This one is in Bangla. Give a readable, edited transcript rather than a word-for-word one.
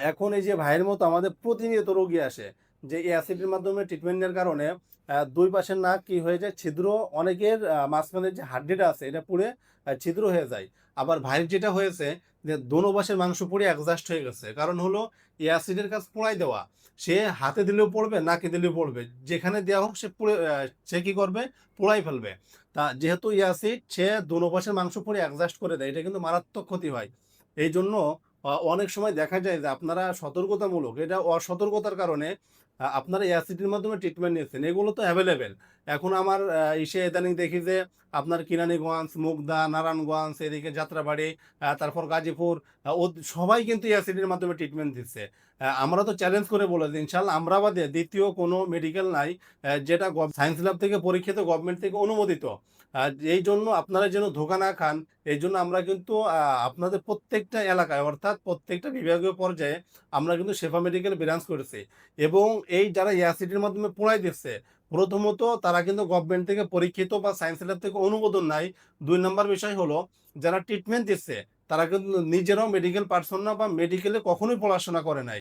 এখন এই যে ভাইয়ের মতো আমাদের প্রতিনিয়ত রোগী আসে যে এই অ্যাসিডের মাধ্যমে ট্রিটমেন্টের কারণে দুই পাশের নাক কি হয়ে যায়, ছিদ্র। অনেকের মাঝখানের যে হাড্ডিটা আছে এটা পুড়ে ছিদ্র হয়ে যায়। আবার ভাইয়ের যেটা হয়েছে যে দোনো পাশের মাংস পুড়ে অ্যাডজাস্ট হয়ে গেছে, কারণ হলো এই অ্যাসিডের কাজ পোড়াই দেওয়া। সে হাতে দিলেও পড়বে, নাকে দিলেও পড়বে, যেখানে দেওয়া হোক সে পুড়ে সে কি করবে, পোড়াই ফেলবে। তা যেহেতু এই অ্যাসিড সে দোনো পাশের মাংস পুড়ে অ্যাডজাস্ট করে দেয়, এটা কিন্তু মারাত্মক ক্ষতি হয়। এই জন্য অনেক সময় দেখা যায় যে আপনারা সতর্কতামূলক, এটা অসতর্কতার কারণে আপনারা অ্যাসিডের মাধ্যমে ট্রিটমেন্ট নিচ্ছেন, এগুলো তো অ্যাভেলেবেল। এখন আমার ইসে ইদানিং দেখি যে আপনার কিরানীগঞ্জ, মুগদা, নারায়ণগঞ্জ, এদিকে যাত্রাবাড়ি, তারপর গাজীপুর, সবাই কিন্তু অ্যাসিডের মাধ্যমে ট্রিটমেন্ট দিচ্ছে। আমরা তো চ্যালেঞ্জ করে বলেছি ইনশাল্লাহ আমরা বাদে দ্বিতীয় কোনো মেডিকেল নাই যেটা সায়েন্স ল্যাব থেকে পরীক্ষিত, গভর্নমেন্ট থেকে অনুমোদিত। এই জন্য আপনারা যেন ধোঁকা না খান, এই জন্য আমরা কিন্তু আপনাদের প্রত্যেকটা এলাকায় অর্থাৎ প্রত্যেকটা বিভাগীয় পর্যায়ে আমরা কিন্তু শেফা মেডিকেল ব্রাঞ্চ করেছি। এবং এই যারা অ্যাসিডের মাধ্যমে পোড়াই দিচ্ছে, প্রথমত তারা কিন্তু গভর্নমেন্ট থেকে পরীক্ষিত বা সায়েন্স ল্যাব থেকে অনুমোদন নাই। দুই নম্বর বিষয় হলো যারা ট্রিটমেন্ট দিচ্ছে তারা কিন্তু নিজেরাও মেডিকেল পার্সন না বা মেডিকেলে কখনোই পড়াশোনা করে নাই।